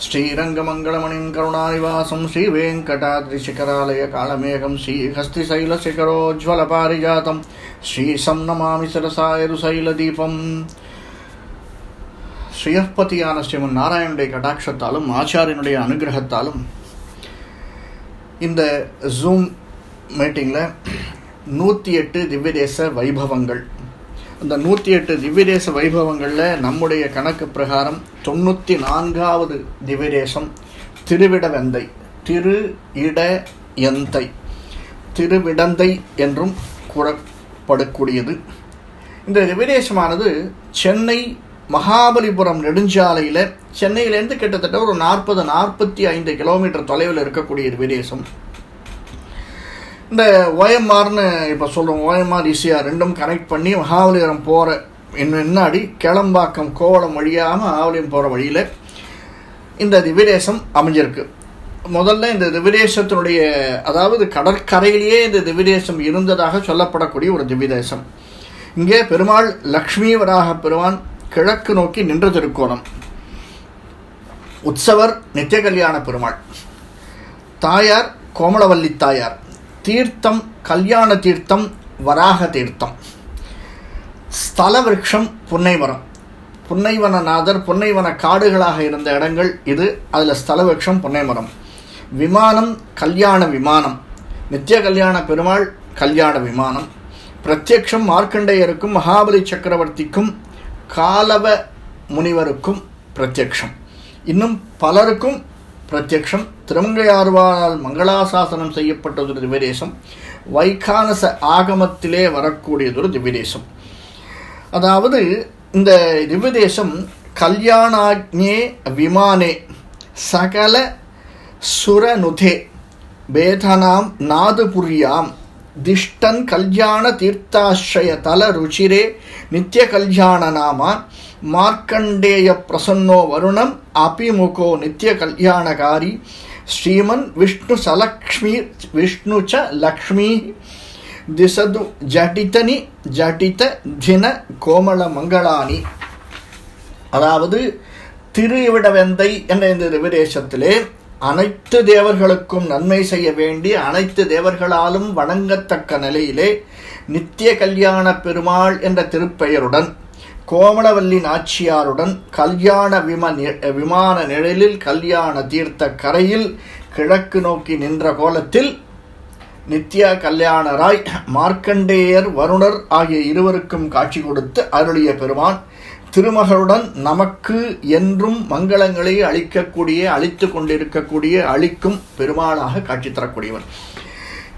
श्रीरंगमंगलमणिं करुणानिवासं श्रीवेंकटाद्रिशिखरालय कालमेघं श्रीहस्तिशैलशिखरोज्ज्वलपारिजातं श्रीशं नमामि सरसायरुशैलदीपम्. ஸ்ரீயப்பதியான ஸ்ரீமன் நாராயணனுடைய கடாட்சத்தாலும் ஆச்சாரியனுடைய அனுகிரகத்தாலும் இந்த ஜூம் மீட்டிங்கில் 108 திவ்யதேச வைபவங்கள், அந்த 108 திவ்யதேச வைபவங்களில் நம்முடைய கணக்கு பிரகாரம் 94வது திவ்யதேசம் திருவிடவெந்தை, திருவிடந்தை என்றும் கூறப்படக்கூடியது. இந்த திவ்யதேசமானது சென்னை மகாபலிபுரம் நெடுஞ்சாலையில், சென்னையிலேருந்து கிட்டத்தட்ட ஒரு 40-45 கிலோமீட்டர் தொலைவில் இருக்கக்கூடிய திவ்யதேசம். இந்த ஓஎம்ஆர்னு இப்போ சொல்கிறோம், ஓஎம்ஆர் ஈசிஆர் ரெண்டும் கனெக்ட் பண்ணி மகாபலிபுரம் போகிற முன்னாடி கிளம்பாக்கம் கோவளம் வழியாக மகாபலிபுரம் போகிற வழியில் இந்த திவ்யதேசம் அமைஞ்சிருக்கு. முதல்ல இந்த திவ்யதேசத்தினுடைய, அதாவது கடற்கரையிலேயே இந்த திவ்யதேசம் இருந்ததாக சொல்லப்படக்கூடிய ஒரு திவ்யதேசம். இங்கே பெருமாள் லக்ஷ்மி வராக பெருமான் கிழக்கு நோக்கி நின்ற திருக்கோணம், உற்சவர் நித்திய கல்யாண பெருமாள், தாயார் கோமளவல்லி தாயார், தீர்த்தம் கல்யாண தீர்த்தம் வராக தீர்த்தம், ஸ்தல விருட்சம் புன்னைமரம், புன்னைவனநாதர் புன்னைவன காடுகளாக இருந்த இடங்கள் இது, அதில் ஸ்தல விருட்சம் புன்னைமரம், விமானம் கல்யாண விமானம், நித்திய கல்யாண பெருமாள் கல்யாண விமானம், பிரத்யக்ஷம் மார்க்கண்டேயருக்கும் மகாபலி சக்கரவர்த்திக்கும் காலவ முனிவருக்கும் பிரத்யக்ஷம், இன்னும் பலருக்கும் பிரத்யக்ஷம். திருமங்கையாழ்வாரால் மங்களாசாசனம் செய்யப்பட்டதொரு திவ்யதேசம், வைகானச ஆகமத்திலே வரக்கூடியதொரு திவ்யதேசம். அதாவது இந்த திவ்யதேசம் கல்யாணாக்ஞே விமானே சகல சுரனுதே பேதனாம் நாதுபுரியாம் திஷ்டன் கல்யாண தீர்த்தாஸ்ரய தல ருச்சிரே நித்திய கல்யாண நாம மார்க்கண்டேய பிரசன்னோ வருணம் அபிமுகோ நித்திய கல்யாணகாரி ஸ்ரீமன் விஷ்ணு சலக்ஷ்மி விஷ்ணு ச லக்ஷ்மி திசது ஜடிதனி ஜடித தின கோமள மங்களானி. அதாவது திருவிடவெந்தை என்ற இந்த திவ்யதேசத்திலே அனைத்து தேவர்களுக்கும் நன்மை செய்ய வேண்டி அனைத்து தேவர்களாலும் வணங்கத்தக்க நிலையிலே நித்திய கல்யாண பெருமாள் என்ற திருப்பெயருடன் கோமளவல்லி நாச்சியாருடன் கல்யாண விமான நிழலில் கல்யாண தீர்த்த கரையில் கிழக்கு நோக்கி நின்ற கோலத்தில் நித்திய கல்யாணராய் மார்க்கண்டேயர் வருணர் ஆகிய இருவருக்கும் காட்சி கொடுத்து அருளிய பெருமான் திருமகளுடன் நமக்கு என்றும் மங்களங்களை அளித்து கொண்டிருக்கக்கூடிய அளிக்கும் பெருமாளாக காட்சி தரக்கூடியவன்.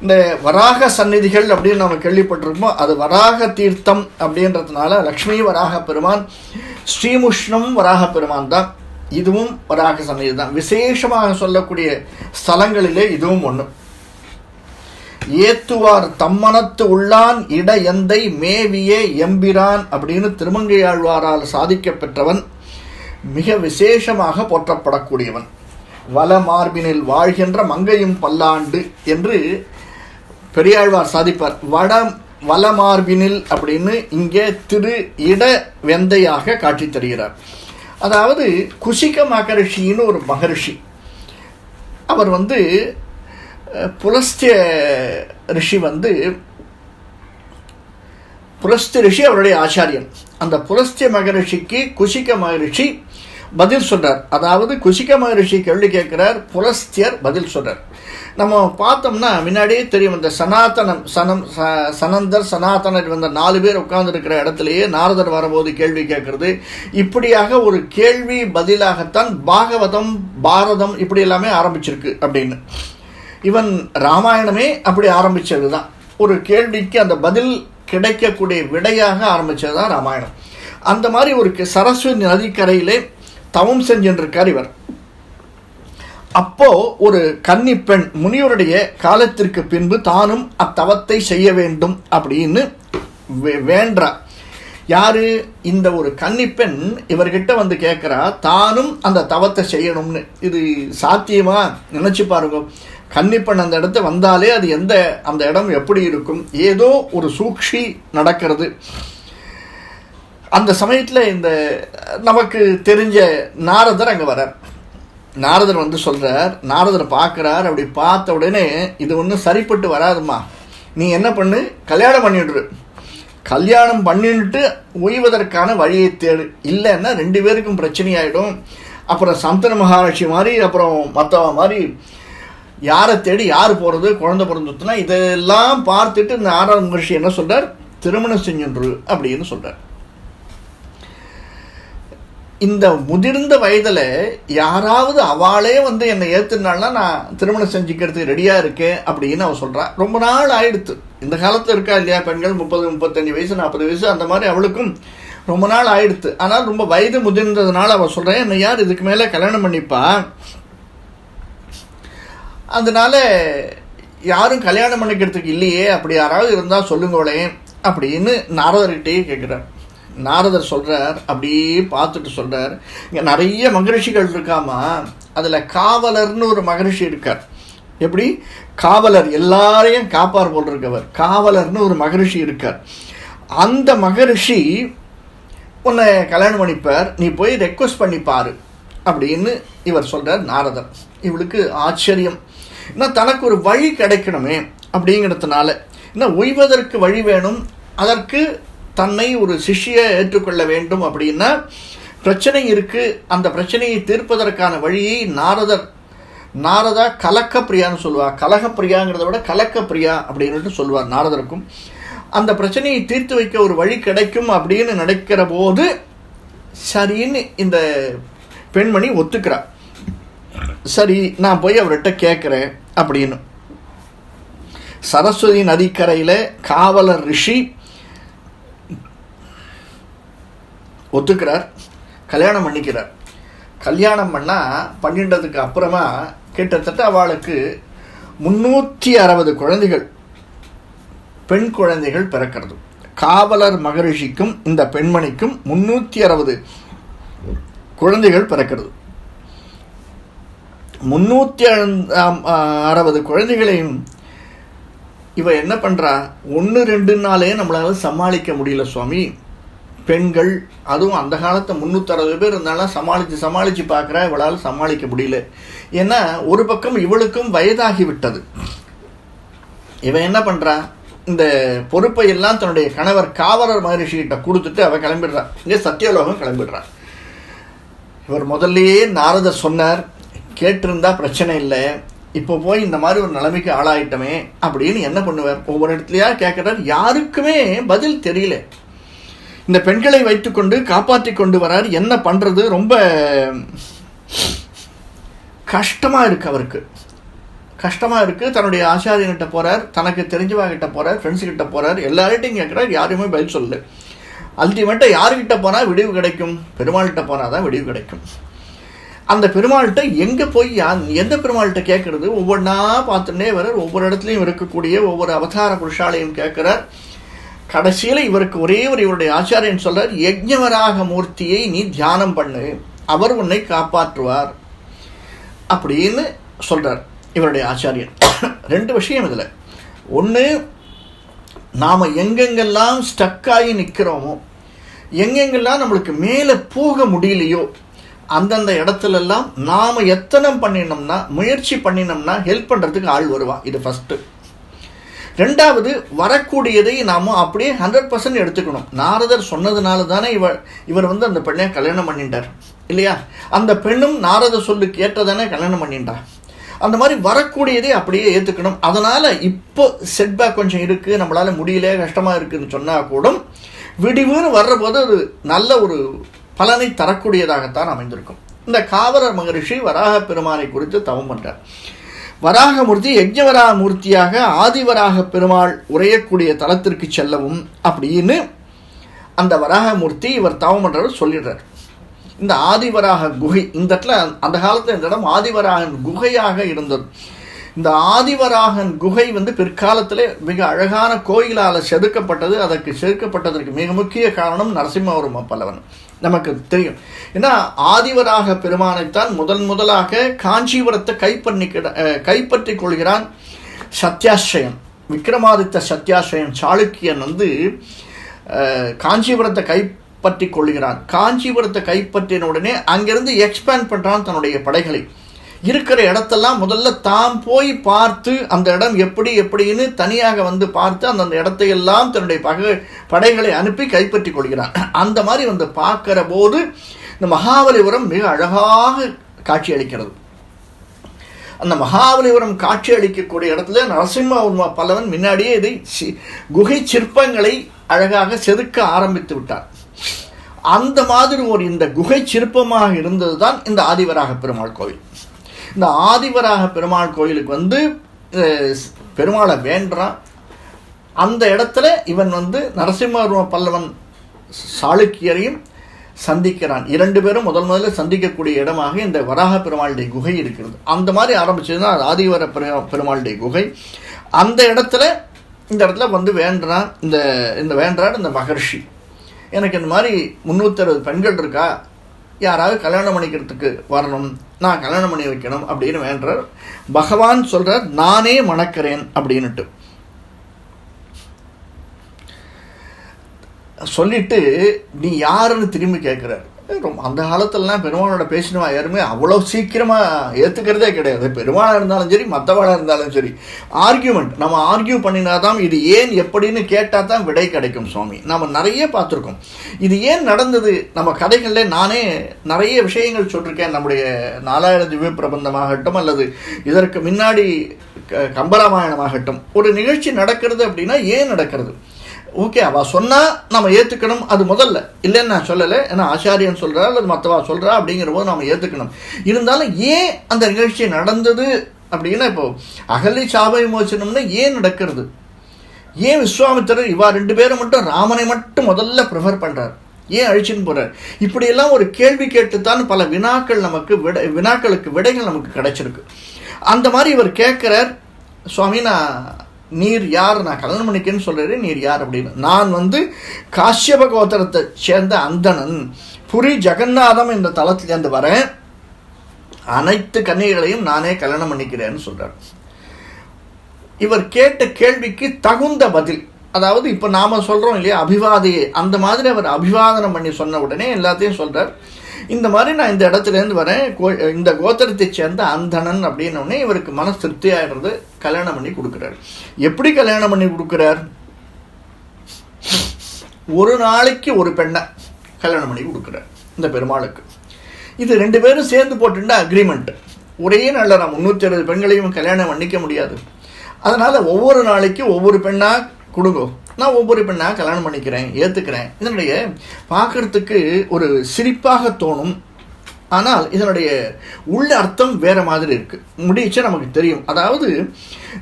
இந்த வராக சந்நிதிகள் அப்படின்னு நம்ம கேள்விப்பட்டிருக்கோம், அது வராக தீர்த்தம் அப்படின்றதுனால லக்ஷ்மி வராக பெருமான், ஸ்ரீமுஷ்ணம் வராக பெருமான் தான். இதுவும் வராக சந்நிதி தான். விசேஷமாக சொல்லக்கூடிய ஸ்தலங்களிலே இதுவும் ஒன்று. ஏத்துவார் தம்மனத்து உள்ளான் இட எந்தை மேவியே எம்பிரான் அப்படின்னு திருமங்கையாழ்வாரால் சாதிக்கப்பெற்றவன், மிக விசேஷமாக போற்றப்படக்கூடியவன். வல மார்பினில் வாழ்கின்ற மங்கையும் பல்லாண்டு என்று பெரியாழ்வார் சாதிப்பார். வலமார்பினில் அப்படின்னு இங்கே திரு இட வெந்தையாக காட்சி தருகிறார். அதாவது குசிக மகரிஷின்னு ஒரு மகரிஷி, அவர் புலஸ்திய ரிஷி அவருடைய ஆச்சாரியன். அந்த புலஸ்திய மகரிஷிக்கு குசிக மகரிஷி பதில் சொல்றார். அதாவது குசிக மகரிஷி கேள்வி கேட்கிறார், புலஸ்தியர் பதில் சொல்றார். நம்ம பார்த்தோம்னா முன்னாடியே தெரியும், இந்த சனந்தர் சனாதனர் இந்த 4 பேர் உட்கார்ந்து இருக்கிற இடத்துலயே நாரதர் வரும்போது கேள்வி கேட்கறது, இப்படியாக ஒரு கேள்வி பதிலாகத்தான் பாகவதம் பாரதம் இப்படி எல்லாமே ஆரம்பிச்சிருக்கு அப்படின்னு. இவன் ராமாயணமே அப்படி ஆரம்பிச்சது தான். ஒரு கேள்விக்கு அந்த பதில் கிடைக்கக்கூடிய விடையாக ஆரம்பிச்சது தான் ராமாயணம். அந்த மாதிரி ஒரு சரஸ்வதி நதிக்கரையிலே தவம் செஞ்சின்றிருக்கார் இவர். அப்போ ஒரு கன்னி பெண் முனிவருடைய காலத்திற்கு பின்பு தானும் அத்தவத்தை செய்ய வேண்டும் அப்படின்னு வேண்டா. யாரு? இந்த ஒரு கன்னிப்பெண் இவர்கிட்ட கேட்குறா, தானும் அந்த தவத்தை செய்யணும்னு. இது சாத்தியமா? நினைச்சு பாருங்க. கன்னிப்பெண் அந்த இடத்த வந்தாலே அது அந்த இடம் எப்படி இருக்கும்? ஏதோ ஒரு சூழ்ச்சி நடக்கிறது. அந்த சமயத்தில் இந்த நமக்கு தெரிஞ்ச நாரதர் அங்கே வரார். நாரதர் வந்து சொல்கிறார், நாரதர் பார்க்குறார். அப்படி பார்த்த உடனே இது ஒன்றும் சரிப்பட்டு வராதுமா, நீ என்ன பண்ணு, கல்யாணம் பண்ணிவிடு. கல்யாணம் பண்ணிட்டு ஓய்வதற்கான வழியை தேடு, இல்லைன்னா 2 பேருக்கும் பிரச்சனையாயிடும். அப்புறம் சந்தன மகாலட்சி மாதிரி, அப்புறம் மற்றவ மாதிரி யாரை தேடி யார் போகிறது, குழந்தை பிறந்துட்டுனா இதெல்லாம் பார்த்துட்டு இந்த நாரத மகர்ஷி என்ன சொல்கிறார், திருமணம் செஞ்சுன்று அப்படின்னு சொல்கிறார். இந்த முதிர்ந்த வயதில் யாராவது அவளே வந்து என்னை ஏற்றுனால்னா நான் திருமணம் செஞ்சுக்கிறதுக்கு ரெடியாக இருக்கேன் அப்படின்னு அவள் சொல்கிறாள். ரொம்ப நாள் ஆயிடுத்து. இந்த காலத்தில் இருக்கா இல்லையா பெண்கள் 30, 35 வயசு, 40 வயசு அந்த மாதிரி அவளுக்கும் ரொம்ப நாள் ஆயிடுத்து. ஆனால் ரொம்ப வயது முதிர்ந்ததுனால அவள் சொல்கிறேன், என்னை யார் இதுக்கு மேலே கல்யாணம் பண்ணிப்பா, அதனால யாரும் கல்யாணம் பண்ணிக்கிறதுக்கு இல்லையே, அப்படி யாராவது இருந்தால் சொல்லுங்களே அப்படின்னு நாரதர்கிட்டயே கேட்குறார். நாரதர் சொல்கிறார், அப்படியே பார்த்துட்டு சொல்கிறார், இங்கே நிறைய மகரிஷிகள் இருக்காமா, அதில் காவலர்னு ஒரு மகரிஷி இருக்கார். எப்படி காவலர், எல்லாரையும் காப்பார் போல் இருக்கவர், காவலர்னு ஒரு மகரிஷி இருக்கார். அந்த மகரிஷி உன்னை கல்யாணம் பண்ணிப்பார், நீ போய் ரெக்வஸ்ட் பண்ணிப்பார் அப்படின்னு இவர் சொல்கிறார் நாரதர். இவளுக்கு ஆச்சரியம், ஏன்னா தனக்கு ஒரு வழி கிடைக்கணுமே அப்படிங்கிறதுனால, ஏன்னா ஓய்வதற்கு வழி வேணும், அதற்கு தன்னை ஒரு சிஷ்யை ஏற்றுக்கொள்ள வேண்டும் அப்படின்னா பிரச்சனை இருக்குது, அந்த பிரச்சனையை தீர்ப்பதற்கான வழியை நாரதா கலக்கப்பிரியான்னு சொல்லுவார். கலகப்பிரியாங்கிறத விட கலக்கப்பிரியா அப்படின்ட்டு சொல்லுவார் நாரதருக்கும். அந்த பிரச்சனையை தீர்த்து வைக்க ஒரு வழி கிடைக்கும் அப்படின்னு நினைக்கிற போது சரின்னு இந்த பெண்மணி ஒத்துக்கிறார். சரி நான் போய் அவர்கிட்ட கேட்குறேன் அப்படின்னு. சரஸ்வதி நதிக்கரையில் காவலர் ரிஷி ஒத்துக்கிறார், கல்யாணம் பண்ணிக்கிறார். கல்யாணம் பண்ணிட்டதுக்கு அப்புறமா கிட்டத்தட்ட அவளுக்கு 360 குழந்தைகள், பெண் குழந்தைகள் பிறக்கிறது. காவலர் மகரிஷிக்கும் இந்த பெண்மணிக்கும் 360 குழந்தைகள் பிறக்கிறது. 360 குழந்தைகளையும் இவ என்ன பண்ணுறா, 1-2 நாளே நம்மளால சமாளிக்க முடியல சுவாமி. பெண்கள், அதுவும் அந்த காலத்தை 360 பேர் இருந்தாலும் சமாளித்து பார்க்குறா, இவளால் சமாளிக்க முடியல. ஏன்னா ஒரு பக்கம் இவளுக்கும் வயதாகி விட்டது. இவன் என்ன பண்ணுறா, இந்த பொறுப்பை எல்லாம் தன்னுடைய கணவர் காவலர் மகரிஷிகிட்ட கொடுத்துட்டு அவள் கிளம்பிடுறா, இங்கே சத்தியலோகம் கிளம்பிடுறா. இவர் முதல்லையே நாரதர் சொன்னார், கேட்டிருந்தா பிரச்சனை இல்லை, இப்போ போய் இந்த மாதிரி ஒரு நிலைமைக்கு ஆளாயிட்டமே அப்படின்னு என்ன பண்ணுவார், ஒவ்வொரு இடத்துலையா கேட்குறார். யாருக்குமே பதில் தெரியல. இந்த பெண்களை வைத்துக்கொண்டு காப்பாற்றி கொண்டு வரார், என்ன பண்ணுறது, ரொம்ப கஷ்டமாக இருக்குது, அவருக்கு கஷ்டமாக இருக்குது. தன்னுடைய ஆச்சாரியன்கிட்ட போகிறார், தனக்கு தெரிஞ்சவங்கிட்ட போகிறார், ஃப்ரெண்ட்ஸுக்கிட்ட போகிறார், எல்லார்கிட்டையும் கேட்குறார், யாருமே பதில் சொல்லு. அல்டிமேட்டாக யாருக்கிட்ட போனால் விடிவு கிடைக்கும், பெருமாள்கிட்ட போனால் தான் விடிவு கிடைக்கும். அந்த பெருமாள்கிட்ட எங்கே போய் எந்த பெருமாள்கிட்ட கேட்குறது, ஒவ்வொன்றா பார்த்துட்டே வரார். ஒவ்வொரு இடத்துலையும் இருக்கக்கூடிய ஒவ்வொரு அவதார புருஷாலையும் கேட்குறார். கடைசியில் இவருக்கு ஒரே ஒரு இவருடைய ஆச்சாரியன் சொல்கிறார், யஜ்ஞவராக மூர்த்தியை நீ தியானம் பண்ணு, அவர் உன்னை காப்பாற்றுவார் அப்படின்னு சொல்கிறார் இவருடைய ஆச்சாரியன். 2 விஷயம் இதில். ஒன்று, நாம் எங்கெங்கெல்லாம் ஸ்டக்காகி நிற்கிறோமோ, எங்கெங்கெல்லாம் நம்மளுக்கு மேலே போக முடியலையோ, அந்தந்த இடத்துலெல்லாம் நாம் எத்தனை பண்ணினோம்னா, முயற்சி பண்ணினோம்னா ஹெல்ப் பண்ணுறதுக்கு ஆள் வருவா. இது ஃபஸ்ட்டு. 2வது, வரக்கூடியதை நாம் அப்படியே 100% எடுத்துக்கணும். நாரதர் சொன்னதுனால தானே இவர் வந்து அந்த பெண்ணை கல்யாணம் பண்ணிட்டார் இல்லையா? அந்த பெண்ணும் நாரத சொல்லு கேட்டதானே கல்யாணம் பண்ணிட்டார். அந்த மாதிரி வரக்கூடியதை அப்படியே ஏற்றுக்கணும். அதனால் இப்போ செட்பேக் கொஞ்சம் இருக்குது, நம்மளால் முடியல, கஷ்டமாக இருக்குதுன்னு சொன்னால் கூட விடிவுன்னு வர்ற போது அது நல்ல ஒரு பலனை தரக்கூடியதாகத்தான் அமைந்திருக்கும். இந்த காவலர் மகரிஷி வராக பெருமானை குறித்து தவம் பண்ணுறார். வராகமூர்த்தி யஜ்ஞவராக மூர்த்தியாக ஆதிவராக பெருமாள் உரையக்கூடிய தலத்திற்கு செல்லவும் அப்படின்னு அந்த வராகமூர்த்தி இவர் தவம் பண்ணுறவர் சொல்லிடுறார். இந்த ஆதிவராக குகை, இந்த இடத்துல அந்த காலத்தில் இந்த இடம் ஆதிவராகன் குகையாக இருந்தது. இந்த ஆதிவராகன் குகை வந்து பிற்காலத்தில் மிக அழகான கோயிலால் செதுக்கப்பட்டது. அதற்கு செதுக்கப்பட்டதற்கு மிக முக்கிய காரணம் நரசிம்மவர்ம பல்லவன், நமக்கு தெரியும். ஏன்னா ஆதிவராக பெருமானைத்தான் முதலாக காஞ்சிபுரத்தை கைப்பற்றி கொள்கிறான் சத்யாஸ்ரயன். விக்ரமாதித்த சத்யாஸ்ரயன் சாளுக்கியன் வந்து காஞ்சிபுரத்தை கைப்பற்றி கொள்கிறான். காஞ்சிபுரத்தை கைப்பற்றின உடனே அங்கிருந்து எக்ஸ்பேண்ட் பண்ணுறான் தன்னுடைய படைகளை. இருக்கிற இடத்தெல்லாம் முதல்ல தாம் போய் பார்த்து அந்த இடம் எப்படின்னு தனியாக வந்து பார்த்து அந்தந்த இடத்தையெல்லாம் தன்னுடைய படைகளை அனுப்பி கைப்பற்றி கொள்கிறான். அந்த மாதிரி வந்து பார்க்கிற போது இந்த மகாபலிபுரம் மிக அழகாக காட்சி அளிக்கிறது. அந்த மகாபலிபுரம் காட்சி அளிக்கக்கூடிய இடத்துல நரசிம்ம பல்லவன் முன்னாடியே இதை குகை சிற்பங்களை அழகாக செதுக்க ஆரம்பித்து விட்டார். அந்த மாதிரி இந்த குகை சிற்பமாக இருந்தது தான் இந்த ஆதிவராக பெருமாள் கோவில். இந்த ஆதிவராக பெருமாள் கோயிலுக்கு வந்து பெருமாளை வேண்டான். அந்த இடத்துல இவன் வந்து நரசிம்ம பல்லவன் சாளுக்கியரையும் சந்திக்கிறான். 2 பேரும் முதல்ல சந்திக்கக்கூடிய இடமாக இந்த வராக பெருமாளுடைய குகை இருக்கிறது. அந்த மாதிரி ஆரம்பிச்சதுன்னா அது ஆதிவர பெருமாளுடைய குகை. அந்த இடத்துல இந்த இடத்துல வந்து வேண்டான். இந்த வேண்டான் இந்த மகர்ஷி, எனக்கு இந்த மாதிரி 360 பெண்கள் இருக்கா, யாராவது கல்யாணம் பண்ணிக்கிறதுக்கு வரணும், நான் கல்யாணம் பண்ணி வைக்கணும் அப்படின்னு வேண்டார். பகவான் சொல்கிறார், நானே மணக்கிறேன் அப்படின்னுட்டு சொல்லிட்டு நீ யாருன்னு திரும்பி கேட்குறார். அந்த காலத்துலலாம் பெருமாளோட பேசினவா யாருமே அவ்வளோ சீக்கிரமாக ஏற்றுக்கிறதே கிடையாது. பெருமாளாக இருந்தாலும் சரி மற்றவாளாக இருந்தாலும் சரி ஆர்கியூமெண்ட், நம்ம ஆர்கியூ பண்ணினா தான் இது ஏன் எப்படின்னு கேட்டால் தான் விடை கிடைக்கும். சுவாமி நம்ம நிறைய பார்த்துருக்கோம். இது ஏன் நடந்தது நம்ம கதைகளில் நானே நிறைய விஷயங்கள் சொல்லியிருக்கேன். நம்முடைய 4000 திவ்ய பிரபந்தமாகட்டும் அல்லது இதற்கு முன்னாடி கம்பராமாயணமாகட்டும், ஒரு நிகழ்ச்சி நடக்கிறது அப்படின்னா ஏன் நடக்கிறது, ஓகே அவள் சொன்னால் நம்ம ஏற்றுக்கணும். அது முதல்ல இல்லைன்னு நான் சொல்லலை, ஏன்னா ஆச்சாரியன் சொல்கிறா அல்லது மற்றவா சொல்கிறா அப்படிங்கிற போது நம்ம ஏற்றுக்கணும். இருந்தாலும் ஏன் அந்த நிகழ்ச்சி நடந்தது அப்படின்னா, இப்போது அகலி சாப விமோச்சனம்னு ஏன் நடக்கிறது, ஏன் விஸ்வாமித்திரர் இவா 2 பேரும் மட்டும் ராமனை மட்டும் முதல்ல ப்ரிஃபர் பண்ணுறார், ஏன் அழிச்சுன்னு போகிறார், இப்படியெல்லாம் ஒரு கேள்வி கேட்டுத்தான் பல வினாக்களுக்கு விடைகள் நமக்கு கிடைச்சிருக்கு. அந்த மாதிரி இவர் கேட்குறார், சுவாமி நீர் யார், நான் கல்யாணம் பண்ணிக்கன்னு சொல்கிறேன், நீர் யார் அப்படின்னு. நான் வந்து காஷ்யப கோத்திரத்தை சேர்ந்த அந்தணன், புரி ஜெகநாதம் இந்த தலத்திலேருந்து வரேன், அனைத்து கன்னிகளையும் நானே கல்யாணம் பண்ணிக்கிறேன்னு சொல்கிறார். இவர் கேட்ட கேள்விக்கு தகுந்த பதில், அதாவது இப்போ நாம் சொல்கிறோம் இல்லையா அபிவாதையே, அந்த மாதிரி அவர் அபிவாதனம் பண்ணி சொன்ன உடனே எல்லாத்தையும் சொல்கிறார். இந்த மாதிரி நான் இந்த இடத்துலேருந்து வரேன், இந்த கோத்திரத்தை சேர்ந்த அந்தணன் அப்படின்னோடனே இவருக்கு மன திருப்தியாகிறது. கல்யாணம் பண்ணி கொடுக்குறார். எப்படி கல்யாணம் பண்ணி கொடுக்குறார், ஒரு நாளைக்கு ஒரு பெண்ணை கல்யாணம் பண்ணி கொடுக்குறார் இந்த பெருமாளுக்கு. இது 2 பேரும் சேர்ந்து போட்டுட்டா அக்ரிமெண்ட். ஒரே நாளில் நான் 360 பெண்களையும் கல்யாணம் பண்ணிக்க முடியாது, அதனால் ஒவ்வொரு நாளைக்கு ஒவ்வொரு பெண்ணாக கொடுங்கோ, நான் ஒவ்வொரு பெண்ணாக கல்யாணம் பண்ணிக்கிறேன், ஏற்றுக்கிறேன். இதனுடைய பார்க்குறதுக்கு ஒரு சிரிப்பாக தோணும், ஆனால் இதனுடைய உள்ள அர்த்தம் வேறு மாதிரி இருக்குது. முடிச்சா நமக்கு தெரியும். அதாவது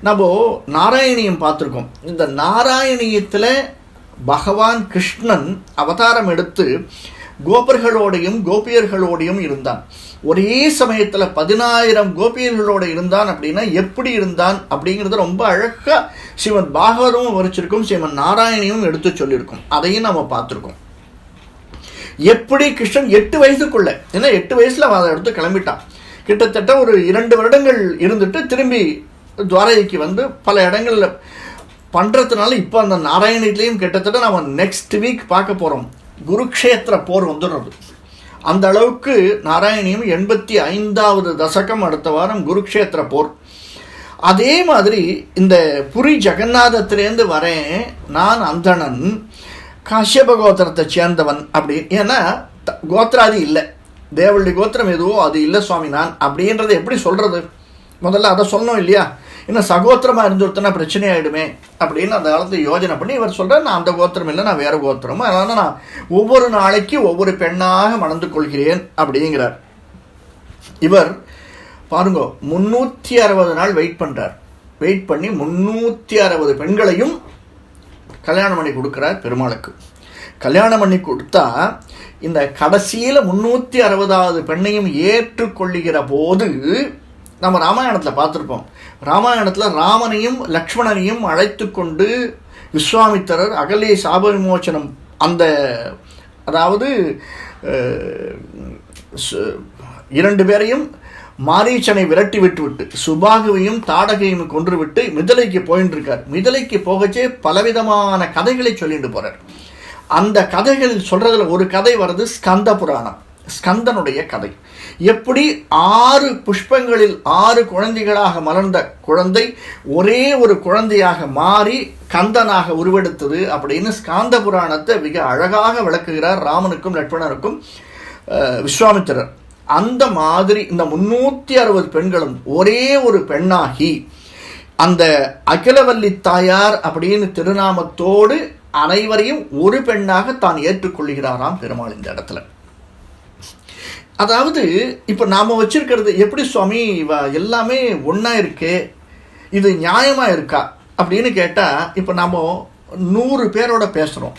நம்ம நாராயணியம் பார்த்துருக்கோம். இந்த நாராயணியத்தில் பகவான் கிருஷ்ணன் அவதாரம் எடுத்து கோபர்களோடையும் கோபியர்களோடையும் இருந்தான். ஒரே சமயத்தில் 10,000 கோபியர்களோடு இருந்தான். அப்படின்னா எப்படி இருந்தான் அப்படிங்கிறது ரொம்ப அழகாக ஸ்ரீமத் பாகவதமும் வரைச்சிருக்கும், ஸ்ரீமத் நாராயணியும் எடுத்து சொல்லியிருக்கும். அதையும் நம்ம பார்த்துருக்கோம். எப்படி கிருஷ்ணன் 8 வயசுக்குள்ள, ஏன்னா 8 வயசில் அதை எடுத்து கிளம்பிட்டான். கிட்டத்தட்ட ஒரு 2 வருடங்கள் இருந்துட்டு திரும்பி துவாரகைக்கு வந்து பல இடங்களில் பண்ணுறதுனால இப்போ அந்த நாராயணத்துலேயும் கிட்டத்தட்ட நம்ம நெக்ஸ்ட் வீக் பார்க்க போகிறோம். குருக்ஷேத்திர போர் வந்துடுறது. அந்த அளவுக்கு நாராயணியும் 85வது தசகம் அடுத்த வாரம் குருக்ஷேத்திர போர். அதே மாதிரி இந்த புரி ஜெகநாதத்திலேருந்து வரேன், நான் அந்தணன், காஷ்யப கோத்திரத்தை சேர்ந்தவன் அப்படி. ஏன்னா கோத்திராதி இல்லை, தேவள்ளி கோத்திரம் எதுவோ அது இல்லை சுவாமி நான் அப்படின்றத எப்படி சொல்கிறது, முதல்ல அதை சொன்னோம் இல்லையா. இன்னும் சகோத்திரமாக இருந்துருத்தனா பிரச்சனை ஆகிடுமே அப்படின்னு அந்த காலத்தை யோஜனை பண்ணி இவர் சொல்கிறார், நான் அந்த கோத்திரம் இல்லை, நான் வேறு கோத்திரம், அதனால் நான் ஒவ்வொரு நாளைக்கு ஒவ்வொரு பெண்ணாக மணந்து கொள்கிறேன் அப்படிங்கிறார். இவர் பாருங்க 360 நாள் வெயிட் பண்ணுறார். வெயிட் பண்ணி 360 பெண்களையும் கல்யாணம் பண்ணி கொடுக்குறார் பெருமாளுக்கு. கல்யாணம் பண்ணி கொடுத்தா இந்த கடைசியில் 360வது பெண்ணையும் ஏற்றுக்கொள்ளுகிற போது நம்ம ராமாயணத்தில் பார்த்துருப்போம். ராமாயணத்தில் ராமனையும் லக்ஷ்மணனையும் அழைத்து கொண்டு விஸ்வாமித்திரர் அகலே சாப விமோச்சனம் அந்த அதாவது 2 பேரையும் மாரீச்சனை விரட்டி விட்டு சுபாகுவையும் தாடகையும் கொன்று விட்டு மிதிலைக்கு போயின்னு இருக்கார். மிதிலைக்கு போகச்சே பலவிதமான கதைகளை சொல்லிட்டு போறார். அந்த கதைகள் சொல்றதுல ஒரு கதை வருது ஸ்கந்த புராணம். ஸ்கந்தனுடைய கதை. எப்படி 6 புஷ்பங்களில் 6 குழந்தைகளாக மலர்ந்த குழந்தை ஒரே ஒரு குழந்தையாக மாறி கந்தனாக உருவெடுத்தது அப்படின்னு ஸ்காந்த புராணத்தை மிக அழகாக விளக்குகிறார் ராமனுக்கும் லட்சுமணனுக்கும் விஸ்வாமித்திரர். அந்த மாதிரி இந்த 360 பெண்களும் ஒரே ஒரு பெண்ணாகி அந்த அகிலவல்லி தாயார் அப்படின்னு திருநாமத்தோடு அனைவரையும் ஒரு பெண்ணாக தான் ஏற்றுக்கொள்கிறாராம் பெருமாள் இந்த இடத்துல. அதாவது இப்போ நாம் வச்சிருக்கிறது எப்படி சுவாமி எல்லாமே ஒன்றா இருக்கே, இது நியாயமாக இருக்கா அப்படின்னு கேட்டால், இப்போ நாம் 100 பேரோட பேசுகிறோம்.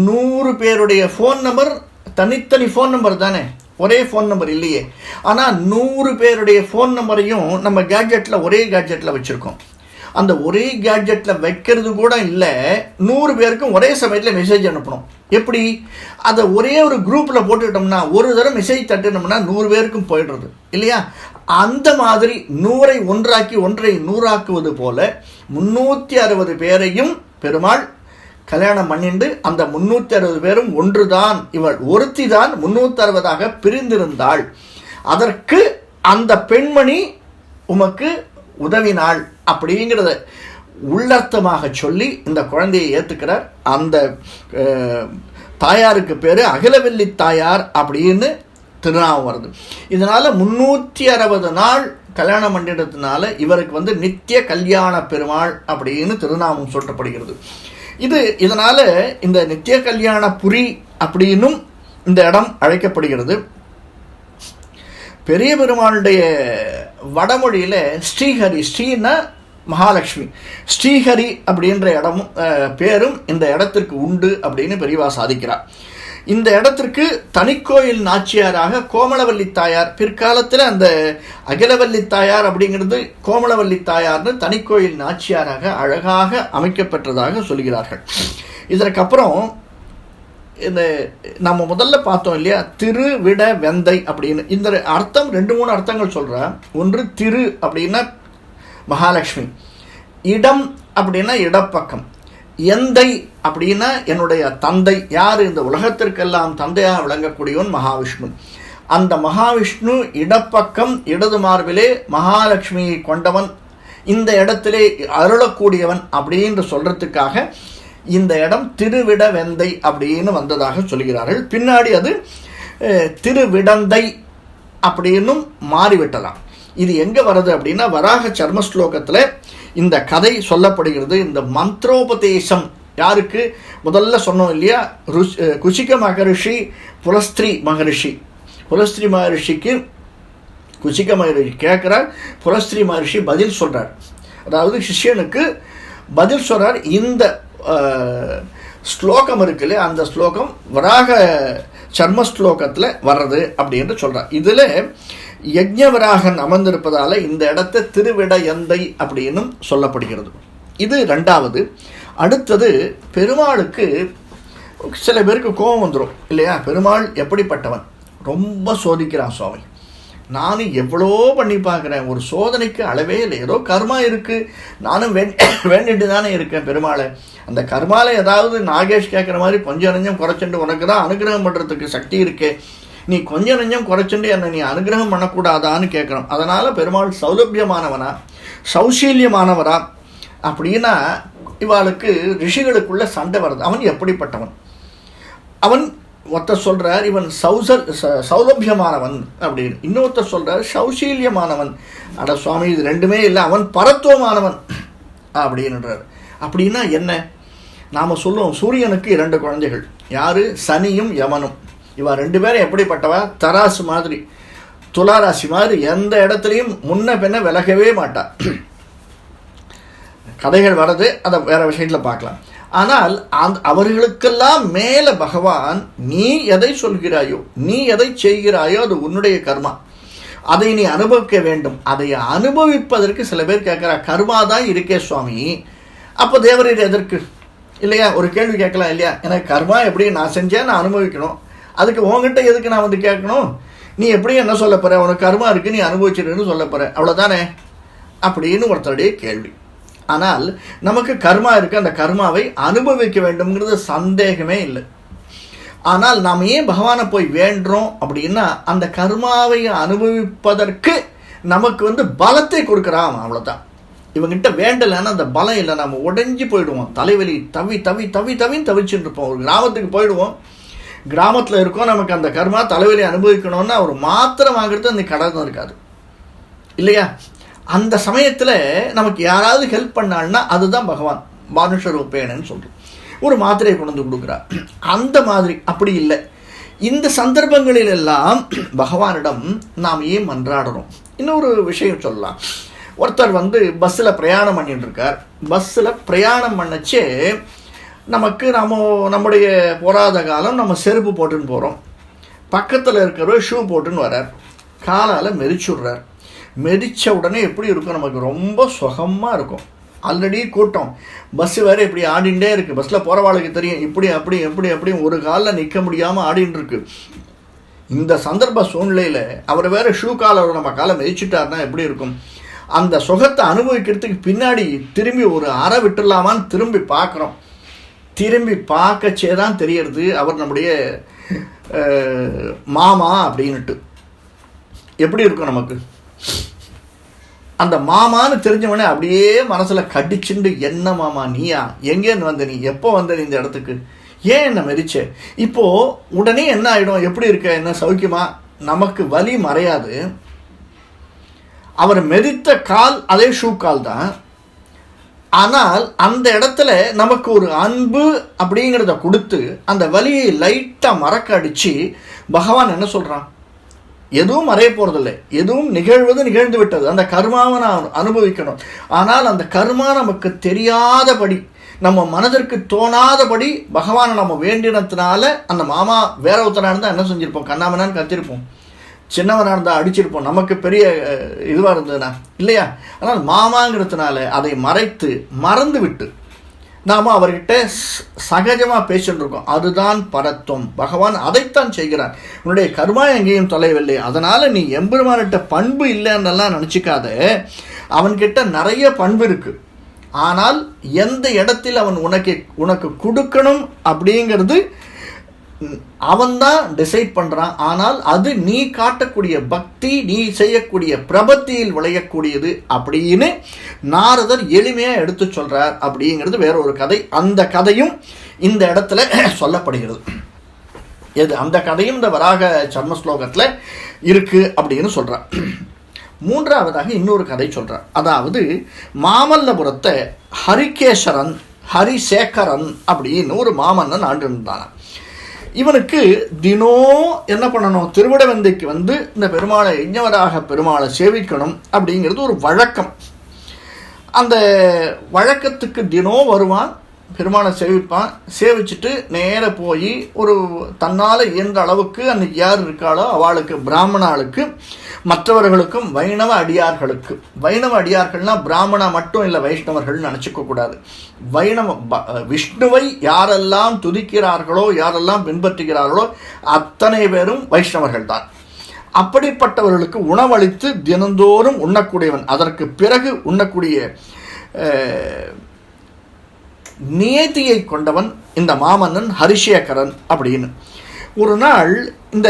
100 பேருடைய ஃபோன் நம்பர் தனித்தனி ஃபோன் நம்பர் தானே, ஒரே ஃபோன் நம்பர் இல்லையே. ஆனால் 100 பேருடைய ஃபோன் நம்பரையும் நம்ம கேட்ஜெட்டில் ஒரே கேட்ஜெட்டில் வச்சுருக்கோம். அந்த ஒரே கேட்ஜெட்டில் வைக்கிறது கூட இல்லை, 100 பேருக்கும் ஒரே சமயத்தில் மெசேஜ் அனுப்பணும். எப்படி? அதை ஒரே ஒரு குரூப்பில் போட்டுக்கிட்டோம்னா ஒரு தடவை மெசேஜ் தட்டினோம்னா 100 பேருக்கும் போயிடுறது இல்லையா? அந்த மாதிரி 100ஐ ஒன்றாக்கி 100ஐ 100ஆக்குவது போல 360 பேரையும் பெருமாள் கல்யாணம் பண்ணிண்டு அந்த 360 பேரும் ஒன்றுதான், இவள் ஒருத்தி தான் 360ஆக பிரிந்திருந்தாள். அதற்கு அந்த பெண்மணி உமக்கு உதவினாள் அப்படிங்கிறத உள்ளர்த்தமாக சொல்லி இந்த குழந்தையை ஏற்றுக்கிறார். அந்த தாயாருக்கு பேர் அகிலவல்லி தாயார் அப்படின்னு திருநாமம் வருது. இதனால் 360 நாள் கல்யாணம் பண்ணிடுறதுனால இவருக்கு நித்திய கல்யாண பெருமாள் அப்படின்னு திருநாமம் சொல்லப்படுகிறது. இதனால் இந்த நித்திய கல்யாண புரி அப்படின்னும் இந்த இடம் அழைக்கப்படுகிறது. பெரிய பெருமாளுடைய வடமொழியில் ஸ்ரீஹரி, ஸ்ரீனா மகாலட்சுமி, ஸ்ரீஹரி அப்படின்ற இடமும் பேரும் இந்த இடத்திற்கு உண்டு அப்படின்னு பெரியவா சாதிக்கிறார். இந்த இடத்திற்கு தனிக்கோயில் நாச்சியாராக கோமலவல்லி தாயார், பிற்காலத்தில் அந்த அகிலவல்லி தாயார் அப்படிங்கிறது கோமலவல்லி தாயார்னு தனிக்கோயில் நாச்சியாராக அழகாக அமைக்கப்பெற்றதாக சொல்கிறார்கள். இதற்கப்புறம் இந்த நம்ம முதல்ல பார்த்தோம் இல்லையா, திருவிட வெந்தை அப்படின்னு. இந்த அர்த்தம் 2-3 அர்த்தங்கள் சொல்கிறேன். ஒன்று திரு அப்படின்னா மகாலட்சுமி, இடம் அப்படின்னா இடப்பக்கம், எந்தை அப்படின்னா என்னுடைய தந்தை. யார்? இந்த உலகத்திற்கெல்லாம் தந்தையாக விளங்கக்கூடியவன் மகாவிஷ்ணு. அந்த மகாவிஷ்ணு இடப்பக்கம் இடது மார்பிலே மகாலட்சுமியை கொண்டவன், இந்த இடத்திலே அருளக்கூடியவன் அப்படின்னு சொல்கிறதுக்காக இந்த இடம் திருவிட வெந்தை அப்படின்னு வந்ததாக சொல்கிறார்கள். பின்னாடி அது திருவிடந்தை அப்படின்னும் மாறிவிட்டலாம். இது எங்கே வருது அப்படின்னா வராக சர்மஸ்லோகத்தில் இந்த கதை சொல்லப்படுகிறது. இந்த மந்திரோபதேசம் யாருக்கு? முதல்ல சொன்னோம் இல்லையா, குசிக மகரிஷி புலஸ்திரி மகரிஷி. புலஸ்திரி மகரிஷிக்கு குசிக மகரிஷி கேட்குறார், புலஸ்திரி மகரிஷி பதில் சொல்கிறார். அதாவது சிஷ்யனுக்கு பதில் சொல்கிறார். இந்த ஸ்லோகம் இருக்குல்ல, அந்த ஸ்லோகம் வராக சர்மஸ்லோகத்தில் வர்றது அப்படின்னு சொல்கிறார். இதில் யஜ்ஞவராகன் அமர்ந்திருப்பதால் இந்த இடத்த திருவிட எந்தை அப்படின்னும் சொல்லப்படுகிறது. இது 2வது. அடுத்தது பெருமாளுக்கு சில பேருக்கு கோபம் வந்துடும் இல்லையா? பெருமாள் எப்படிப்பட்டவன்? ரொம்ப சோதிக்கிறான் சுவாமி. நானும் எவ்வளோ பண்ணி பார்க்குறேன், ஒரு சோதனைக்கு அளவே இல்லை. ஏதோ கர்மா இருக்குது, நானும் வேண்டிட்டு தானே இருக்கேன் பெருமாளை. அந்த கர்மாவில் ஏதாவது நாகேஷ் கேட்குற மாதிரி கொஞ்சம் நஞ்சம் குறைச்சுண்டு உனக்கு தான் அனுகிரகம் பண்ணுறதுக்கு சக்தி இருக்கே, நீ கொஞ்சம் நஞ்சம் குறைச்சுண்டு என்னை நீ அனுகிரகம் பண்ணக்கூடாதான்னு கேட்குறோம். அதனால் பெருமாள் சௌலபியமானவனா சௌசீல்யமானவரா அப்படின்னா இவாளுக்கு ரிஷிகளுக்குள்ள சண்டை வருது. அவன் எப்படிப்பட்டவன்? அவன் ஒருத்தர் சொல்கிறார் இவன் சௌலபியமானவன் அப்படின்னு, இன்னொருத்தர் சொல்கிறார் சௌசீல்யமானவன். அட சுவாமி, இது 2மே இல்லை, அவன் பரத்துவமானவன் அப்படின்றார். அப்படின்னா என்ன? நாம் சொல்லுவோம் சூரியனுக்கு 2 குழந்தைகள். யார்? சனியும் யமனும். இவன் 2 பேரும் எப்படிப்பட்டவா? தராசு மாதிரி, துளாராசி மாதிரி, எந்த இடத்துலையும் முன்ன பின்ன விலகவே மாட்டா. கதைகள் வர்றது, அதை வேறு விஷயத்தில் பார்க்கலாம். ஆனால் அவர்களுக்கெல்லாம் மேலே பகவான், நீ எதை சொல்கிறாயோ, நீ எதை செய்கிறாயோ அது உன்னுடைய கர்மா, அதை நீ அனுபவிக்க வேண்டும். அதை அனுபவிப்பதற்கு சில பேர் கேட்குறா, கர்மா தான் இருக்கே சுவாமி, அப்போ தேவரீர் எதற்கு இல்லையா? ஒரு கேள்வி கேட்கலாம் இல்லையா? எனக்கு கர்மா எப்படி நான் செஞ்சேன், நான் அனுபவிக்கணும், அதுக்கு உங்ககிட்ட எதுக்கு நான் கேட்கணும்? நீ எப்படி என்ன சொல்ல போகிற? உனக்கு கர்மா இருக்குது, நீ அனுபவிச்சிருன்னு சொல்ல போகிற, அவ்வளோதானே அப்படின்னு ஒருத்தருடைய கேள்வி. ஆனால் நமக்கு கர்மா இருக்குது, அந்த கர்மாவை அனுபவிக்க வேண்டும்ங்கிறது சந்தேகமே இல்லை. ஆனால் நாம் ஏன் பகவானை போய் வேண்டுறோம் அப்படின்னா அந்த கர்மாவை அனுபவிப்பதற்கு நமக்கு பலத்தை கொடுக்குறான், அவ்வளோதான். இவங்கிட்ட வேண்டலைன்னா அந்த பலம் இல்லை, நம்ம உடஞ்சி போயிடுவோம். தலைவலி தவின்னு தவிச்சுட்டு இருப்போம். ஒரு கிராமத்துக்கு போயிடுவோம், கிராமத்தில் இருக்கோம், நமக்கு அந்த கர்மா தலைவலி அனுபவிக்கணும்னா ஒரு மாத்திரை வாங்குறது அந்த கடை இருக்காது இல்லையா? அந்த சமயத்தில் நமக்கு யாராவது ஹெல்ப் பண்ணாள்னா அதுதான் பகவான் மானுஷ ரூபேனன்னு சொல்கிறோம். ஒரு மாத்திரையை கொண்டு வந்து கொடுக்குறார். அந்த மாதிரி அப்படி இல்லை. இந்த சந்தர்ப்பங்களிலெல்லாம் பகவானிடம் நாம் ஏன் மன்றாடுறோம்? இன்னொரு விஷயம் சொல்லலாம். ஒருத்தர் பஸ்ஸில் பிரயாணம் பண்ணிட்டு இருக்கார். பஸ்ஸில் பிரயாணம் பண்ணச்சே நமக்கு நம்முடைய போராத காலம் நம்ம செருப்பு போட்டுன்னு போகிறோம். பக்கத்தில் இருக்கிறவர் ஷூ போட்டுன்னு வர்றார், காலால் மெதிச்சுடுறார். மெதித்த உடனே எப்படி இருக்கும்? நமக்கு ரொம்ப சுகமாக இருக்கும். ஆல்ரெடி கூட்டம், பஸ்ஸு வேறு இப்படி ஆடிகிட்டே இருக்குது. பஸ்ஸில் போகிறவாளுக்கு தெரியும், இப்படி அப்படி ஒரு காலில் நிற்க முடியாமல் ஆடின்னு இருக்கு. இந்த சந்தர்ப்ப சூழ்நிலையில் அவர் வேறு ஷூ காலை நம்ம காலை மெதிச்சுட்டாருன்னா எப்படி இருக்கும்? அந்த சுகத்தை அனுபவிக்கிறதுக்கு பின்னாடி திரும்பி ஒரு அறை விட்டுடலாமான்னு திரும்பி பார்க்குறோம். திரும்பி பார்க்கச்சே தான் தெரியறது அவர் நம்முடைய மாமா அப்படின்ட்டு. எப்படி இருக்கும் நமக்கு? அந்த மாமான்னு தெரிஞ்சவனே அப்படியே மனசில் கடிச்சுண்டு, என்ன மாமா நீயா, எங்கேருந்து வந்த நீ, எப்போ வந்த நீ இந்த இடத்துக்கு, ஏன் என்ன மெதிச்ச? இப்போது உடனே என்ன ஆகிடும்? எப்படி இருக்க, என்ன சௌக்கியமா? நமக்கு வலி மறையாது. அவர் மெதித்த கால் அதே ஷூ கால் தான். ஆனால் அந்த இடத்துல நமக்கு ஒரு அன்பு அப்படிங்கிறத கொடுத்து அந்த வலியை லைட்டாக மறக்க அடித்து பகவான் என்ன சொல்கிறான்? எதுவும் மறைய போகிறதில்லை, எதுவும் நிகழ்ந்து விட்டது. அந்த கர்மாவை நான் அனுபவிக்கணும். ஆனால் அந்த கர்மா நமக்கு தெரியாதபடி, நம்ம மனதிற்கு தோணாதபடி பகவானை நம்ம வேண்டினத்தினால அந்த மாமா வேற ஒருத்தனாக இருந்தால் என்ன செஞ்சுருப்போம்? கண்ணாமனான்னு கத்திருப்போம், சின்னவனாக இருந்தால் அடிச்சிருப்போம், நமக்கு பெரிய இதுவாக இருந்ததுன்னா இல்லையா? ஆனால் மாமாங்கிறதுனால அதை மறந்து விட்டு நாம் அவர்கிட்ட சகஜமாக பேசிட்டு இருக்கோம். அதுதான் பரத்துவம். பகவான் அதைத்தான் செய்கிறான். உன்னுடைய கர்மா எங்கேயும் தொலைவில்லை, அதனால் நீ எம்பெருமானிட்ட பண்பு இல்லைன்னெல்லாம் நினச்சிக்காத. அவன்கிட்ட நிறைய பண்பு இருக்குது. ஆனால் எந்த இடத்தில் அவன் உனக்கு கொடுக்கணும் அப்படிங்கிறது அவன்தான் டிசைட் பண்ணுறான். ஆனால் அது நீ காட்டக்கூடிய பக்தி, நீ செய்யக்கூடிய பிரபத்தியில் விளையக்கூடியது அப்படின்னு நாரதர் எளிமையாக எடுத்து சொல்கிறார். அப்படிங்கிறது வேற ஒரு கதை. அந்த கதையும் இந்த இடத்துல சொல்லப்படுகிறது. அந்த கதையும் இந்த வராக சர்ம ஸ்லோகத்தில் இருக்குது அப்படின்னு சொல்கிறார். மூன்றாவதாக இன்னொரு கதை சொல்கிறார். அதாவது மாமல்லபுரத்தை ஹரிசேகரன் அப்படின்னு ஒரு மாமன்னன் ஆண்டு இருந்தான். இவனுக்கு தினம் என்ன பண்ணணும்? திருவிடவந்தைக்கு இந்த பெருமாளை, யஜ்ஞவராக பெருமாளை சேவிக்கணும் அப்படிங்கிறது ஒரு வழக்கம். அந்த வழக்கத்துக்கு தினம் வருவான், பெருமாளை சேவிப்பான். சேவிச்சுட்டு நேர போய் ஒரு தன்னால் இயன்ற அளவுக்கு அன்றைக்கி யார் இருக்காளோ அவளுக்கு, பிராமணாளுக்கு, மற்றவர்களுக்கும், வைணவ அடியார்கள்னால் பிராமணா மட்டும் இல்லை, வைஷ்ணவர்கள்னு நினச்சிக்கக்கூடாது. விஷ்ணுவை யாரெல்லாம் துதிக்கிறார்களோ, யாரெல்லாம் பின்பற்றுகிறார்களோ அத்தனை பேரும் வைஷ்ணவர்கள் தான். அப்படிப்பட்டவர்களுக்கு உணவளித்து தினந்தோறும் உண்ணக்கூடியவன். அதற்கு பிறகு உண்ணக்கூடிய நியதியை கொண்டவன் இந்த மாமன்னன் ஹரிசேகரன் அப்படின்னு. ஒரு நாள் இந்த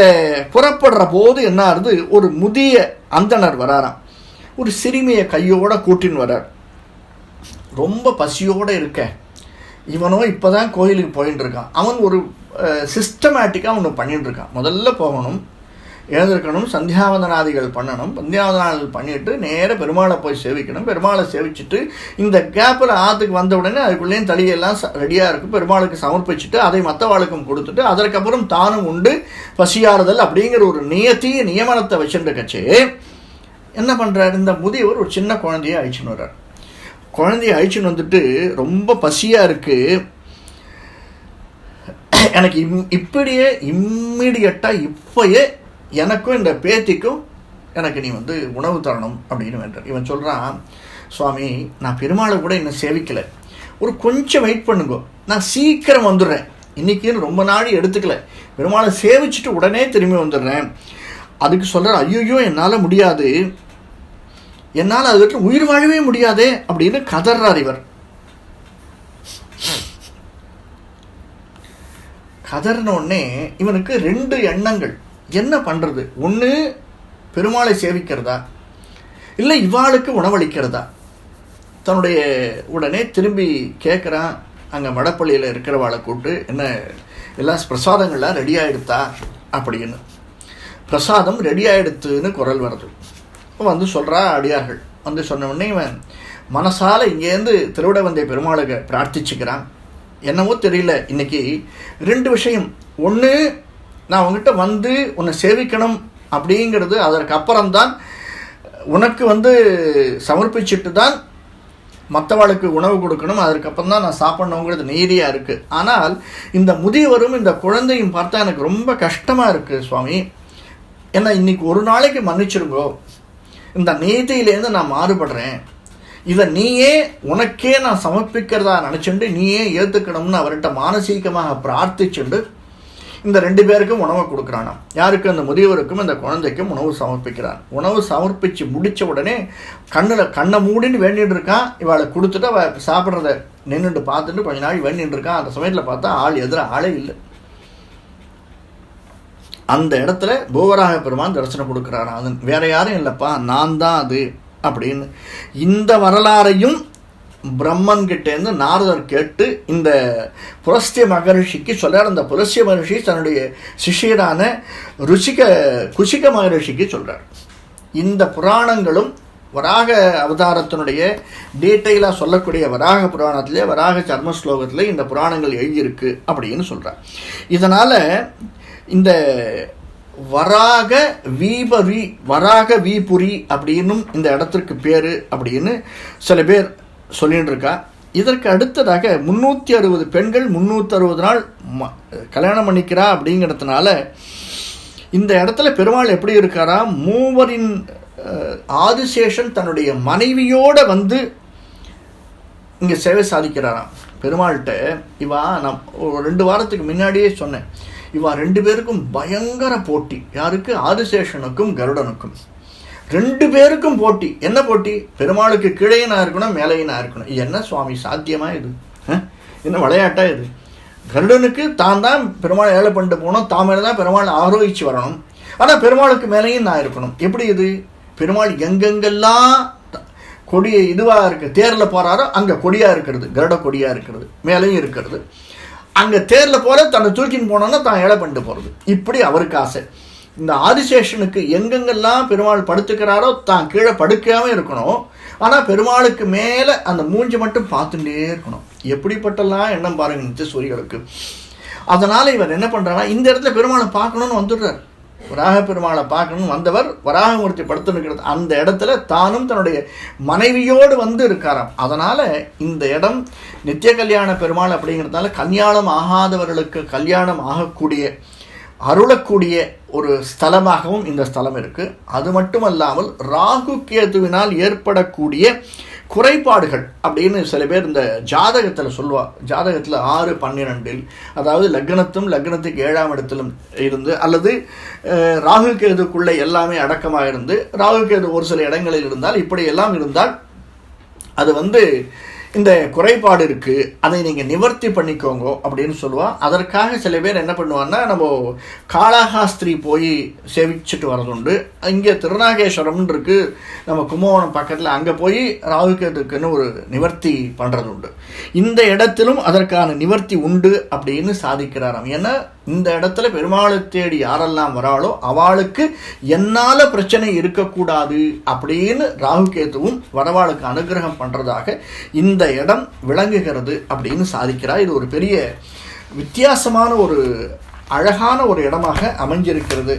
புறப்படுற போது என்ன ஆகுது? ஒரு முதிய அந்தணர் வராராம். ஒரு சிறுமியை கையோட கூட்டின்னு வர்றார். ரொம்ப பசியோடு இருக்க. இவனோ இப்போ தான் கோயிலுக்கு போயின்னு இருக்கான். அவன் ஒரு சிஸ்டமேட்டிக்காக ஒன்று பண்ணிட்டு இருக்கான். முதல்ல போகணும், எழுந்திருக்கணும், சந்தியாவந்தனாதிகள் பண்ணணும். சந்தியாவந்தனாதிகள் பண்ணிவிட்டு நேர பெருமாளை போய் சேவிக்கணும். பெருமாளை சேவிச்சுட்டு இந்த கேப்பில் ஆற்றுக்கு வந்த உடனே அதுக்குள்ளேயும் தளியெல்லாம் ரெடியாக இருக்கும். பெருமாளுக்கு சமர்ப்பிச்சுட்டு அதை மற்றவாளுக்கும் கொடுத்துட்டு அதற்கப்புறம் தானும் உண்டு பசியாறுதல் அப்படிங்கிற ஒரு நியமனத்தை வச்சுட்டு கட்சி என்ன பண்ணுறாரு? இந்த முதியவர் ஒரு சின்ன குழந்தையை அழிச்சுன்னு வர்றார். குழந்தைய அழிச்சுன்னு வந்துட்டு ரொம்ப பசியாக இருக்குது, எனக்கு இப்படியே இம்மிடியட்டாக இப்போயே எனக்கும் இந்த பேத்திக்கும் எனக்கு நீ உணவு தரணும் அப்படின்னு வேண்டார். இவன் சொல்கிறான், சுவாமி நான் பெருமாளை கூட இன்னும் சேவிக்கலை, ஒரு கொஞ்சம் வெயிட் பண்ணுங்க, நான் சீக்கிரம் வந்துடுறேன், இன்றைக்கின்னு ரொம்ப நாள் எடுத்துக்கல, பெருமாளை சேவிச்சுட்டு உடனே திரும்பி வந்துடுறேன். அதுக்கு சொல்கிறார், ஐயோ என்னால் முடியாது, என்னால் அது வரைக்கும் உயிர் வாழவே முடியாதே அப்படின்னு கதறார். இவர் கதறினோடனே இவனுக்கு 2 எண்ணங்கள். என்ன பண்ணுறது? ஒன்று பெருமாளை சேவிக்கிறதா, இல்லை இவாளுக்கு உணவளிக்கிறதா. தன்னுடைய உடனே திரும்பி கேட்குறான் அங்கே மடப்பள்ளியில் இருக்கிறவாளை கூப்பிட்டு, என்ன எல்லாம் பிரசாதங்கள்லாம் ரெடி ஆகிடுத்தா அப்படின்னு. பிரசாதம் ரெடி ஆகிடுத்துன்னு குரல் வருது. வந்து சொல்கிறா அடியார்கள். வந்து சொன்ன உடனே இவன் மனசால் இங்கேருந்து திருவிடவந்தை பெருமாளுக்கு பிரார்த்திச்சுக்கிறான். என்னவோ தெரியல, இன்னைக்கு 2 விஷயம். ஒன்று, நான் உங்ககிட்ட வந்து உன்னை சேவிக்கணும் அப்படிங்கிறது, அதற்கு அப்புறம்தான் உனக்கு சமர்ப்பிச்சுட்டு தான் மற்றவாளுக்கு உணவு கொடுக்கணும், அதற்கப்புறம் தான் நான் சாப்பிடணுங்கிறது நீதியாக இருக்குது. ஆனால் இந்த முதியவரும் இந்த குழந்தையும் பார்த்தா எனக்கு ரொம்ப கஷ்டமாக இருக்குது சுவாமி. ஏன்னா இன்னைக்கு ஒரு நாளைக்கு மன்னிச்சிருங்கோ, இந்த நீதியிலேருந்து நான் மாறுபடுறேன், இதை நீயே உனக்கே நான் சமர்ப்பிக்கிறதா நினச்சிண்டு நீயே ஏற்றுக்கணும்னு அவர்கிட்ட மானசீகமாக பிரார்த்திச்சுண்டு இந்த 2 பேருக்கும் உணவை கொடுக்குறானாம். யாருக்கு? அந்த முதியவருக்கும் இந்த குழந்தைக்கும் உணவு சமர்ப்பிக்கிறான். உணவு சமர்ப்பித்து முடித்த உடனே கண்ணை மூடின்னு வேண்டிட்டு இருக்கான். இவளை கொடுத்துட்டு அவள் சாப்பிட்றத நின்றுட்டு பார்த்துட்டு கொஞ்ச நாள் வேண்டிட்டு இருக்கான். அந்த சமயத்தில் பார்த்தா ஆளே இல்லை. அந்த இடத்துல பூவராக பெருமான் தரிசனம் கொடுக்குறாராம். அது வேற யாரும் இல்லைப்பா, நான் தான் அது அப்படின்னு. இந்த வரலாறையும் பிரம்மன் கிட்டேருந்து நாரதர் கேட்டு இந்த புலஸ்திய மகரிஷிக்கு சொல்கிறார். அந்த புலஸ்திய மகரிஷி தன்னுடைய சிஷியரான குஷிக மகரிஷிக்கு சொல்கிறார். இந்த புராணங்களும் வராக அவதாரத்தினுடைய டீட்டெயிலாக சொல்லக்கூடிய வராக புராணத்திலே வராக சர்ம ஸ்லோகத்தில் இந்த புராணங்கள் எழுதியிருக்கு அப்படின்னு சொல்கிறார். இதனால் இந்த வராக வீபுரி அப்படின்னும் இந்த இடத்திற்கு பேர் அப்படின்னு சில பேர் சொல்லிட்டு இருக்கா. இதற்கு அடுத்ததாக 360 பெண்கள் 360 நாள் கல்யாணம் பண்ணிக்கிறா அப்படிங்கிறதுனால இந்த இடத்துல பெருமாள் எப்படி இருக்காரா, மூவரின் ஆதிசேஷன் தன்னுடைய மனைவியோட வந்து இங்கே சேவை சாதிக்கிறாராம் பெருமாள்கிட்ட. நான் 2 வாரத்துக்கு முன்னாடியே சொன்னேன், 2 பேருக்கும் பயங்கர போட்டி. யாருக்கு? ஆதிசேஷனுக்கும் கருடனுக்கும் 2 பேருக்கும் போட்டி. என்ன போட்டி? பெருமாளுக்கு கீழையினா இருக்கணும், மேலையினா இருக்கணும். என்ன சுவாமி சாத்தியமா இது? என்ன விளையாட்டா இது? கருடனுக்கு தான் பெருமாள் ஏழை பண்ணிட்டு போகணும், தாமரை தான் பெருமாள் ஆரோகிச்சு வரணும். ஆனால் பெருமாளுக்கு மேலேயும் நான் இருக்கணும். எப்படி இது? பெருமாள் எங்கெங்கெல்லாம் கொடி இதுவாக இருக்குது, தேரில் போகிறாரோ அங்கே கொடியாக இருக்கிறது, கருட கொடியாக இருக்கிறது, மேலேயும் இருக்கிறது. அங்கே தேரில் போகிற தன்னை தூக்கின்னு போனோன்னா தான் ஏழை பண்ணிட்டு போகிறது. இப்படி அவருக்கு ஆசை. இந்த ஆதிசேஷனுக்கு எங்கெங்கெல்லாம் பெருமாள் படுத்துக்கிறாரோ தான் கீழே படுக்காமல் இருக்கணும், ஆனால் பெருமாளுக்கு மேலே அந்த மூஞ்சி மட்டும் பார்த்துட்டே இருக்கணும். எப்படிப்பட்டலாம் எண்ணம் பாருங்க நித்தியசூரிகளுக்கு. அதனால் இவர் என்ன பண்ணுறாருன்னா, இந்த இடத்துல பெருமாளை பார்க்கணுன்னு வந்துடுறார். வராக பெருமாளை பார்க்கணும்னு வந்தவர் வராகமூர்த்தி படுத்து நிற்கிறது. அந்த இடத்துல தானும் தன்னுடைய மனைவியோடு வந்து இருக்காராம். அதனால் இந்த இடம் நித்திய கல்யாண பெருமாள் அப்படிங்கிறதுனால கல்யாணம் ஆகாதவர்களுக்கு கல்யாணம் ஆகக்கூடிய அருளக்கூடிய ஒரு ஸ்தலமாகவும் இந்த ஸ்தலம் இருக்குது. அது மட்டுமல்லாமல் ராகு கேதுவினால் ஏற்படக்கூடிய குறைபாடுகள் அப்படின்னு சில பேர் இந்த ஜாதகத்தில் சொல்லுவாள். ஜாதகத்தில் 6-12 அதாவது லக்னத்துக்கு 7ஆம் இடத்திலும் இருந்து அல்லது ராகு கேதுக்குள்ளே எல்லாமே அடக்கமாக இருந்து ராகு கேது ஒரு சில இடங்களில் இருந்தால் இப்படியெல்லாம் இருந்தால் அது இந்த குறைபாடு இருக்குது, அதை நீங்கள் நிவர்த்தி பண்ணிக்கோங்க அப்படின்னு சொல்லுவாள். அதற்காக சில பேர் என்ன பண்ணுவாங்கன்னா, நம்ம காளஹாஸ்திரி போய் சேவிச்சுட்டு வரதுண்டு. இங்கே திருநாகேஸ்வரம்னு இருக்குது நம்ம கும்பகோணம் பக்கத்தில், அங்கே போய் ராகுகேதுக்குன்னு ஒரு நிவர்த்தி பண்ணுறது உண்டு. இந்த இடத்திலும் அதற்கான நிவர்த்தி உண்டு அப்படின்னு சாதிக்கிறாராம். ஏன்னா இந்த இடத்துல பெருமாளை தேடி யாரெல்லாம் வராளோ அவளுக்கு என்னால் பிரச்சனை இருக்கக்கூடாது அப்படின்னு ராகுகேதுவும் வரவாளுக்கு அனுகிரகம் பண்ணுறதாக இந்த இடம் விளங்குகிறது அப்படின்னு சாதிக்கிறார். இது ஒரு பெரிய வித்தியாசமான ஒரு அழகான ஒரு இடமாக அமைஞ்சிருக்கிறது.